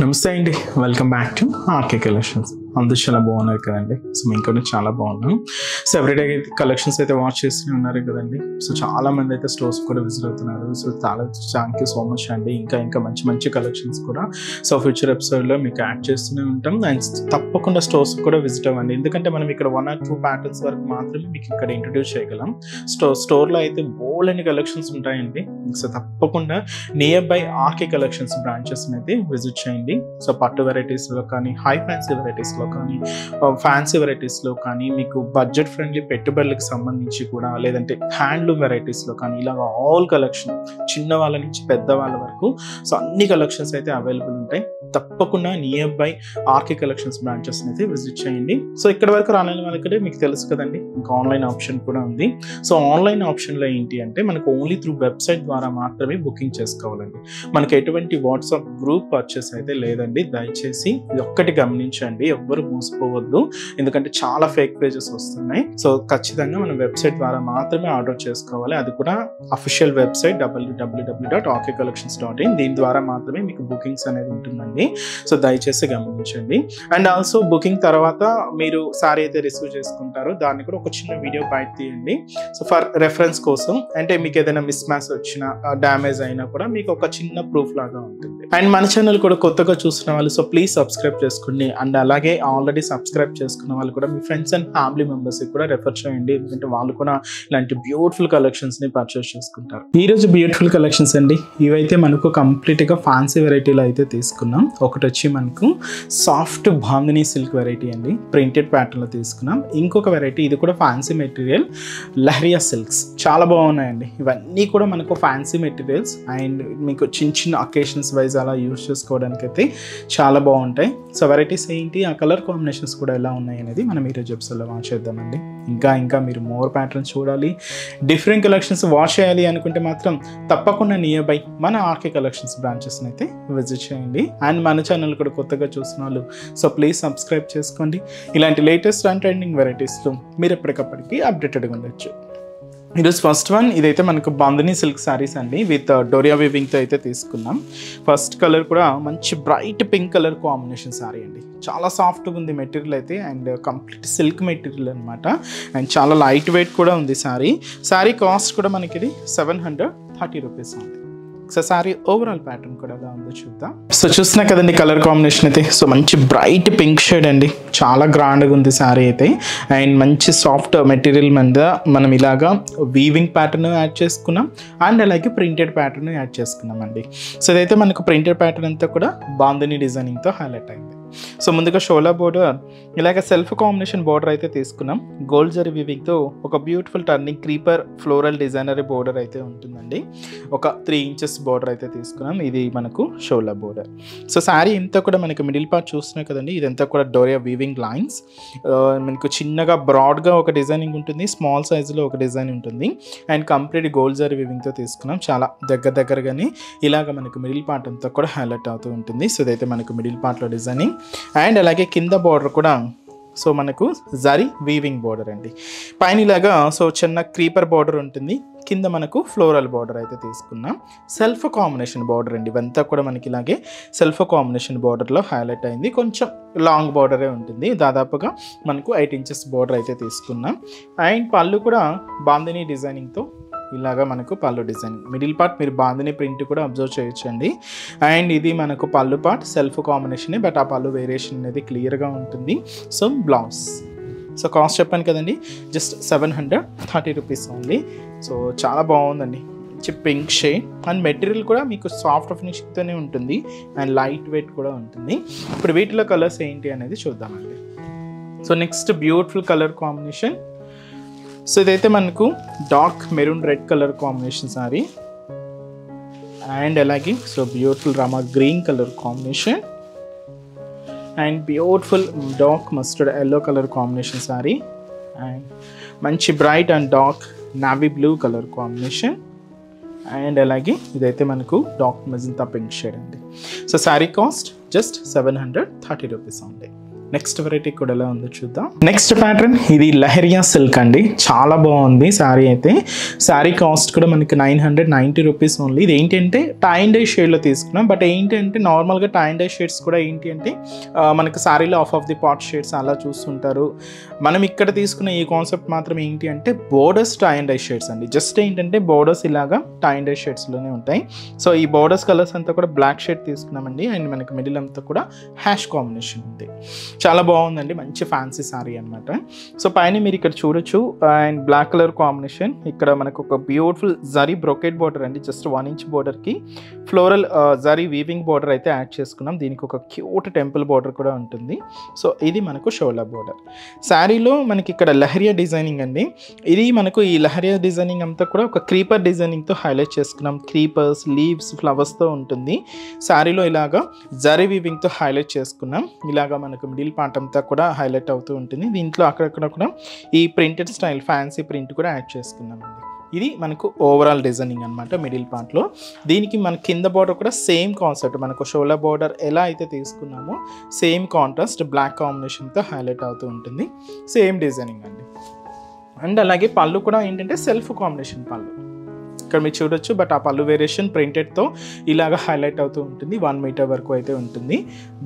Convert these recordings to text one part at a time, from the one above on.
నమస్తే అండి, welcome back to RK collections. అందరూ చాలా బాగున్నారు కదండి. సో మేము కూడా చాలా బాగున్నాం. సో ఎవ్రీడే కలెక్షన్స్ అయితే వాచ్ చేస్తూనే ఉన్నారు కదండి. సో చాలా మంది అయితే స్టోర్స్ కూడా విజిట్ అవుతున్నారు. సో చాలా థ్యాంక్ యూ సో మచ్ అండి. ఇంకా మంచి మంచి కలెక్షన్స్ కూడా సో ఫ్యూచర్ ఎపిసోడ్లో మీకు యాడ్ చేస్తూనే ఉంటాం. అండ్ తప్పకుండా స్టోర్స్ కూడా విజిట్ అవ్వండి, ఎందుకంటే మనం ఇక్కడ 1 or 2 ప్యాటర్న్స్ వరకు మాత్రమే మీకు ఇక్కడ ఇంట్రడ్యూస్ చేయగలం. స్టోర్లో అయితే బోల్డ్ అన్ని కలెక్షన్స్ ఉంటాయండి. సో తప్పకుండా nearby RK collections branches అయితే విజిట్ చేయండి. సో పట్టు వెరైటీస్లో కానీ, హై ఫ్యాన్సీ వెరైటీస్లో కానీ, ఫ్యాన్సీ వెరైటీస్లో కానీ, మీకు బడ్జెట్ ఫ్రెండ్లీ పెట్టుబడులకు సంబంధించి కూడా, లేదంటే హ్యాండ్లూమ్ వెరైటీస్లో కానీ, ఇలాగ ఆల్ కలెక్షన్ చిన్న వాళ్ళ నుంచి పెద్ద వాళ్ళ వరకు సో అన్ని కలెక్షన్స్ అయితే అవైలబుల్ ఉంటాయి. తప్పకుండా nearby RK collections branches అయితే విజిట్ చేయండి. సో ఇక్కడ వరకు రాలేని వాళ్ళకంటే మీకు తెలుసు కదండి, ఇంకా ఆన్లైన్ ఆప్షన్ కూడా ఉంది. సో ఆన్లైన్ ఆప్షన్లో ఏంటి అంటే మనకు ఓన్లీ త్రూ వెబ్సైట్ ద్వారా మాత్రమే బుకింగ్ చేసుకోవాలండి. మనకు ఎటువంటి వాట్సాప్ గ్రూప్ పర్చేస్ అయితే లేదండి. దయచేసి ఇది ఒక్కటి గమనించండి, ఎవ్వరు మోసపోవద్దు, ఎందుకంటే చాలా ఫేక్ పేజెస్ వస్తున్నాయి. సో ఖచ్చితంగా మనం వెబ్సైట్ ద్వారా మాత్రమే ఆర్డర్ చేసుకోవాలి. అది కూడా అఫీషియల్ వెబ్సైట్ www.rkcollections.in. దీని ద్వారా మాత్రమే మీకు బుకింగ్స్ అనేది ఉంటుందండి. సో దయచేసి గమనించండి. అండ్ ఆల్సో బుకింగ్ తర్వాత మీరు సారీ అయితే రిసీవ్ చేసుకుంటారో దాన్ని కూడా ఒక చిన్న వీడియో బయట తీయండి. సో ఫర్ రెఫరెన్స్ కోసం, అంటే మీకు ఏదైనా మిస్ మ్యాచ్ వచ్చినా, డ్యామేజ్ అయినా కూడా మీకు ఒక చిన్న ప్రూఫ్ లాగా ఉంటుంది. అండ్ మన ఛానల్ కూడా కొత్తగా చూస్తున్న వాళ్ళు సో ప్లీజ్ సబ్స్క్రైబ్ చేసుకోండి. అండ్ అలాగే ఆల్రెడీ సబ్స్క్రైబ్ చేసుకున్న వాళ్ళు కూడా మీ ఫ్రెండ్స్ అండ్ ఫ్యామిలీ మెంబర్స్కి కూడా రెఫర్ చేయండి, ఎందుకంటే వాళ్ళు కూడా ఇలాంటి బ్యూటిఫుల్ కలెక్షన్స్ని పర్చేస్ చేసుకుంటారు. ఈరోజు బ్యూటిఫుల్ కలెక్షన్స్ అండి. ఇవైతే మనకు కంప్లీట్గా ఫ్యాన్సీ వెరైటీలో అయితే తీసుకున్నాం. ఒకటి వచ్చి మనకు సాఫ్ట్ బాందినీ సిల్క్ వెరైటీ అండి, ప్రింటెడ్ ప్యాటర్న్లో తీసుకున్నాం. ఇంకొక వెరైటీ ఇది కూడా ఫ్యాన్సీ మెటీరియల్, లహరియా సిల్క్స్. చాలా బాగున్నాయండి. ఇవన్నీ కూడా మనకు ఫ్యాన్సీ మెటీరియల్స్ అండ్ మీకు చిన్న అకేషన్స్ వైజ్ అలా యూజ్ చేసుకోవడానికి అయితే చాలా బాగుంటాయి. సో వెరైటీస్ ఏంటి, ఆ కలర్ కాంబినేషన్స్ కూడా ఎలా ఉన్నాయి అనేది మనం ఈరోజు ఎపిసోడ్లో వాచ్ చేద్దామండి. ఇంకా మీరు మోర్ ప్యాటర్న్స్ చూడాలి, డిఫరెంట్ కలెక్షన్స్ వాచ్ చేయాలి అనుకుంటే మాత్రం తప్పకుండా నియర్ బై మన ఆర్కే కలెక్షన్స్ బ్రాంచెస్ని అయితే విజిట్ చేయండి. అండ్ మన ఛానల్ కూడా కొత్తగా చూసిన వాళ్ళు సో ప్లీజ్ సబ్స్క్రైబ్ చేసుకోండి. ఇలాంటి లేటెస్ట్ అండ్ ట్రెండింగ్ వెరైటీస్లో మీరు ఎప్పటికప్పటికి అప్డేటెడ్గా ఉండొచ్చు. ఈరోజు ఫస్ట్ వన్ ఇదైతే మనకు బాందినీ సిల్క్ శారీస్ అండి, విత్ డోరియా వీవింగ్తో అయితే తీసుకున్నాం. ఫస్ట్ కలర్ కూడా మంచి bright pink colour combination sari అండి. చాలా సాఫ్ట్గా ఉంది మెటీరియల్ అయితే, అండ్ కంప్లీట్ సిల్క్ మెటీరియల్ అనమాట. అండ్ చాలా లైట్ వెయిట్ కూడా ఉంది శారీ కాస్ట్ కూడా మనకి ఇది 730 రూపీస్ ఉంది. సో శారీ ఓవరాల్ ప్యాటర్న్ కూడా ఎలా ఉందో చూద్దాం. సో చూస్తున్నా కదండి కలర్ కాంబినేషన్ అయితే, సో మంచి బ్రైట్ పింక్ షేడ్ అండి, చాలా గ్రాండ్గా ఉంది శారీ అయితే. అండ్ మంచి సాఫ్ట్ మెటీరియల్ మీద మనం ఇలాగా వీవింగ్ ప్యాటర్న్ యాడ్ చేసుకున్నాం, అండ్ అలాగే ప్రింటెడ్ ప్యాటర్న్ యాడ్ చేసుకున్నాం అండి. సో ఇదైతే మనకు ప్రింటెడ్ ప్యాటర్న్ అంతా కూడా బాందినీ డిజైనింగ్తో హైలైట్ అయింది. సో ముందుగా షోలా బోర్డర్, ఇలాగ సెల్ఫ్ కాంబినేషన్ బోర్డర్ అయితే తీసుకున్నాం. గోల్డ్ జరీ వీవింగ్తో ఒక beautiful turning creeper floral designery border అయితే ఉంటుందండి. ఒక 3 inches బోర్డర్ అయితే తీసుకున్నాం. ఇది మనకు షోలా బోర్డర్. సో శారీ ఇంతా కూడా మనకి మిడిల్ పార్ట్ చూస్తున్నాం కదండి, ఇదంతా కూడా డోరియా వీవింగ్ లైన్స్. మనకు చిన్నగా బ్రాడ్గా ఒక డిజైనింగ్ ఉంటుంది, స్మాల్ సైజులో ఒక డిజైన్ ఉంటుంది. అండ్ కంప్లీట్ గోల్డ్ జరీ వీవింగ్తో తీసుకున్నాం. చాలా దగ్గరగానే ఇలాగ మనకు మిడిల్ పార్ట్ అంతా కూడా హైలైట్ అవుతూ ఉంటుంది. సో ఇదైతే మనకు మిడిల్ పార్ట్లో డిజైనింగ్. అండ్ అలాగే కింద బార్డర్ కూడా సో మనకు జరీ వీవింగ్ బార్డర్ అండి. పైన ఇలాగా సో చిన్న క్రీపర్ బార్డర్ ఉంటుంది, కింద మనకు ఫ్లోరల్ బార్డర్ అయితే తీసుకున్నాం. సెల్ఫ్ కాంబినేషన్ బార్డర్ అండి, ఇవంతా కూడా మనకి ఇలాగే సెల్ఫ్ కాంబినేషన్ బార్డర్లో హైలైట్ అయింది. కొంచెం లాంగ్ బార్డరే ఉంటుంది, దాదాపుగా మనకు 8 inches బార్డర్ అయితే తీసుకున్నాం. అండ్ పళ్ళు కూడా బాందినీ డిజైనింగ్తో ఇలాగా మనకు పళ్ళు డిజైన్. మిడిల్ పార్ట్ మీరు బాందినీ ప్రింట్ కూడా అబ్జర్వ్ చేయొచ్చండి. అండ్ ఇది మనకు పళ్ళు పార్ట్ సెల్ఫ్ కాంబినేషనే, బట్ ఆ పళ్ళు వేరియేషన్ అనేది క్లియర్గా ఉంటుంది. సో బ్లౌజ్, సో కాస్ట్ చెప్పాను కదండి, జస్ట్ 730 రూపీస్ ఓన్లీ. సో చాలా బాగుందండి, మంచి పింక్ షేడ్. అండ్ మెటీరియల్ కూడా మీకు సాఫ్ట్ ఫినిషింగ్తోనే ఉంటుంది, అండ్ లైట్ వెయిట్ కూడా ఉంటుంది. ఇప్పుడు వీటిలో కలర్స్ ఏంటి అనేది చూద్దామండి. So next beautiful colour combination. So ఇదైతే మనకు dark maroon red colour combination sari, and అలాగే so beautiful Rama green colour combination, and beautiful dark mustard yellow colour combination sari, and మంచి bright and dark navy blue colour combination, and అలాగే ఇదైతే మనకు dark magenta pink shade అండి. So sari cost just 730 rupees ఉంది. Next variety కూడా ఎలా ఉందో చూద్దాం. నెక్స్ట్ ప్యాటర్న్ ఇది లహరియా సిల్క్ అండి, చాలా బాగుంది శారీ అయితే. శారీ కాస్ట్ కూడా మనకి 990 రూపీస్ ఓన్లీ. ఇది ఏంటంటే టై అండ్ డై షేడ్లో తీసుకున్నాం. బట్ ఏంటంటే నార్మల్గా టై అండ్ డై షేడ్స్ కూడా ఏంటి అంటే మనకి శారీలో ఆఫ్ ది పార్ట్ షేడ్స్ అలా చూస్తుంటారు. మనం ఇక్కడ తీసుకున్న ఈ కాన్సెప్ట్ మాత్రం ఏంటి అంటే borders tie and dye shades అండి. జస్ట్ ఏంటంటే బోర్డర్స్ ఇలాగా టై అండ్ డై షేడ్స్లోనే ఉంటాయి. సో ఈ బోర్డర్స్ కలర్స్ అంతా కూడా బ్లాక్ షేడ్ తీసుకున్నామండి. అండ్ మనకి మిడిల్ అంతా కూడా హ్యాష్ కాంబినేషన్ ఉంది. చాలా బాగుందండి, మంచి ఫ్యాన్సీ శారీ అనమాట. సో పైన మీరు ఇక్కడ చూడొచ్చు అండ్ బ్లాక్ కలర్ కాంబినేషన్. ఇక్కడ మనకు ఒక బ్యూటిఫుల్ జరీ బ్రొకెట్ బార్డర్ అండి, జస్ట్ 1 ఇంచ్ బార్డర్కి ఫ్లోరల్ జరీ వీవింగ్ బార్డర్ అయితే యాడ్ చేసుకున్నాం. దీనికి ఒక క్యూట్ టెంపుల్ బార్డర్ కూడా ఉంటుంది. సో ఇది మనకు షోలా బార్డర్. శారీలో మనకి ఇక్కడ లహరియా డిజైనింగ్ అండి. ఇది మనకు ఈ లహరియా డిజైనింగ్ అంతా కూడా ఒక క్రీపర్ డిజైనింగ్తో హైలైట్ చేసుకున్నాం. క్రీపర్స్, లీవ్స్, ఫ్లవర్స్తో ఉంటుంది. శారీలో ఇలాగా జరీ వీవింగ్తో హైలైట్ చేసుకున్నాం. ఇలాగా మనకు మిడిల్ పార్ట్ అంతా కూడా హైలైట్ అవుతూ ఉంటుంది. దీంట్లో అక్కడక్కడ కూడా ఈ ప్రింటెడ్ స్టైల్ ఫ్యాన్సీ ప్రింట్ కూడా యాడ్ చేసుకున్నామండి. ఇది మనకు ఓవరాల్ డిజైనింగ్ అనమాట మిడిల్ పార్ట్లో. దీనికి మన కింద బార్డర్ కూడా సేమ్ కాన్సెప్ట్, మనకు షోలా బార్డర్ ఎలా అయితే తీసుకున్నామో సేమ్ కాంట్రాస్ట్ బ్లాక్ కాంబినేషన్తో హైలైట్ అవుతూ ఉంటుంది. సేమ్ డిజైనింగ్ అండి. అండ్ అలాగే పళ్ళు కూడా ఏంటంటే సెల్ఫ్ కాంబినేషన్ పళ్ళు ఇక్కడ మీరు చూడొచ్చు. బట్ ఆ పళ్ళు వేరియేషన్ ప్రింటెడ్తో ఇలాగ హైలైట్ అవుతూ ఉంటుంది. 1 మీటర్ వరకు అయితే ఉంటుంది.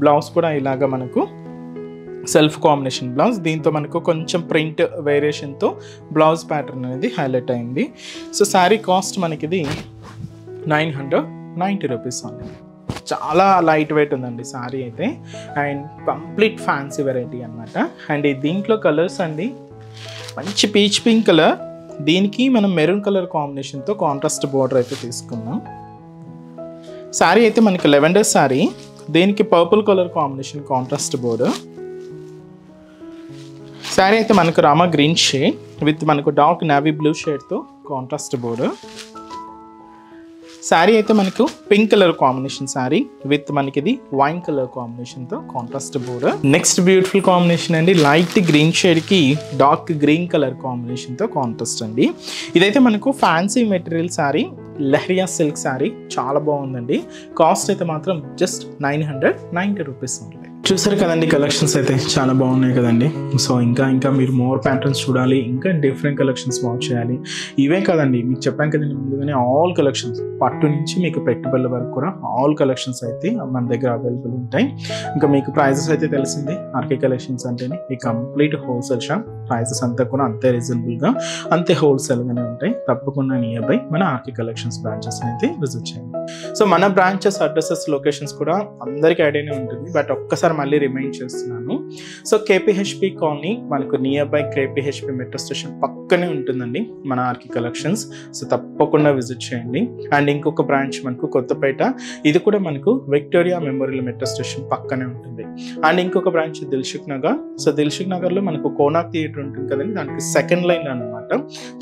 బ్లౌజ్ కూడా ఇలాగ మనకు సెల్ఫ్ కాంబినేషన్ బ్లౌజ్. దీంతో మనకు కొంచెం ప్రింట్ వేరియేషన్తో బ్లౌజ్ ప్యాటర్న్ అనేది హైలైట్ అయింది. సో శారీ కాస్ట్ మనకిది 990 రూపీస్ ఉంది. చాలా లైట్ వెయిట్ ఉందండి శారీ అయితే. అండ్ కంప్లీట్ ఫ్యాన్సీ వెరైటీ అనమాట. అండ్ దీంట్లో కలర్స్ అండి, మంచి పీచ్ పింక్ కలర్, దీనికి మనం మెరూన్ కలర్ కాంబినేషన్తో కాంట్రాస్ట్ బార్డర్ అయితే తీసుకున్నాం. శారీ అయితే మనకి లెవెండర్ శారీ, దీనికి purple colour combination contrast border. Sari అయితే మనకు రామా గ్రీన్ షేడ్ విత్ మనకు dark navy blue షేడ్తో contrast border. Sari అయితే మనకు pink colour combination sari with మనకి ఇది వైన్ కలర్ కాంబినేషన్తో contrast border. Next beautiful combination అండి, లైట్ గ్రీన్ షేడ్కి డార్క్ గ్రీన్ కలర్ కాంబినేషన్తో కాంట్రాస్ట్ అండి. ఇదైతే మనకు fancy material sari, Lahariya silk sari, చాలా బాగుందండి. కాస్ట్ అయితే మాత్రం జస్ట్ 990 రూపీస్ ఉంది. చూసారు కదండి, కలెక్షన్స్ అయితే చాలా బాగున్నాయి కదండి. సో ఇంకా మీరు మోర్ ప్యాటర్న్స్ చూడాలి, ఇంకా డిఫరెంట్ కలెక్షన్స్ వాచ్ చేయాలి. ఇవే కదండి మీకు చెప్పాను కదండి ముందుగానే, ఆల్ కలెక్షన్స్ పట్టు నుంచి మీకు పెట్టుబడుల వరకు కూడా ఆల్ కలెక్షన్స్ అయితే మన దగ్గర అవైలబుల్ ఉంటాయి. ఇంకా మీకు ప్రైజెస్ అయితే తెలిసింది, ఆర్కే కలెక్షన్స్ అంటేనే ఈ కంప్లీట్ హోల్సేల్ షాప్. ప్రైజెస్ అంతా కూడా అంతే రీజనబుల్గా, అంతే హోల్సేల్గానే ఉంటాయి. తప్పకుండా నియర్ బై మన ఆర్కే కలెక్షన్స్ బ్రాంచెస్ అయితే విజిట్ చేయండి. సో మన బ్రాంచెస్ అడ్రసెస్ లొకేషన్స్ కూడా అందరికీ ఐడియానే ఉంటుంది. బట్ ఒక్కసారి మళ్ళీ రిమైండ్ చేస్తున్నాను. సో కేపీహెచ్పి కాలనీ మనకు నియర్ బై కేపీహెచ్పి మెట్రో స్టేషన్ పక్కనే ఉంటుందండి మన ఆర్కే కలెక్షన్స్. సో తప్పకుండా విజిట్ చేయండి. అండ్ ఇంకొక బ్రాంచ్ మనకు కొత్తపేట, ఇది కూడా మనకు విక్టోరియా మెమోరియల్ మెట్రో స్టేషన్ పక్కనే ఉంటుంది. అండ్ ఇంకొక బ్రాంచ్ దిల్సుఖ్ నగర్. సో దిల్సుఖ్ నగర్లో మనకు కోనాక్ థియేటర్ ఉంటుంది కదండి, దానికి సెకండ్ లైన్ అనమాట.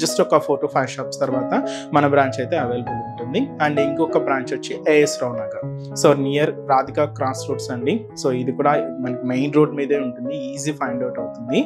జస్ట్ ఒక 4 to 5 షాప్స్ తర్వాత మన బ్రాంచ్ అయితే అవైలబుల్ ఉంటుంది. అండ్ ఇంకొక బ్రాంచ్ వచ్చి AS Rao Nagar, so near Radhika cross roads అండి. సో ఇది కూడా మనకి మెయిన్ రోడ్ మీదే ఉంటుంది, ఈజీ ఫైండ్ అవుట్ అవుతుంది.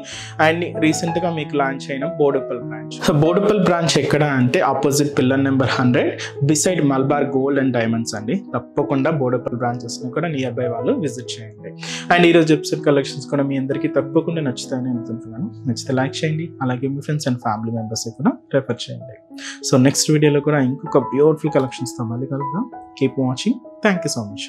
అండ్ రీసెంట్గా మీకు లాంచ్ అయిన Boduppal branch. So Boduppal branch ఎక్కడ అంటే opposite pillar number 100 beside Malabar gold and diamonds అండి. తప్పకుండా బోడుప్పల్ బ్రాంచెస్ని కూడా నియర్ బై వాళ్ళు విజిట్ చేయండి. అండ్ ఈరోజు ఎపిసోడ్ కలెక్షన్స్ కూడా మీ అందరికీ తప్పకుండా నచ్చుతాయని అనుకుంటున్నాను. నచ్చితే లైక్ చేయండి, అలాగే మీ ఫ్రెండ్స్ అండ్ ఫ్యామిలీ మెంబర్స్ కూడా రెఫర్ చేయండి. సో నెక్స్ట్ వీడియోలో కూడా ఇంకొక బ్యూటిఫుల్ కలెక్షన్స్తో మళ్ళీ కలుద్దాం. Keep watching. Thank you so much.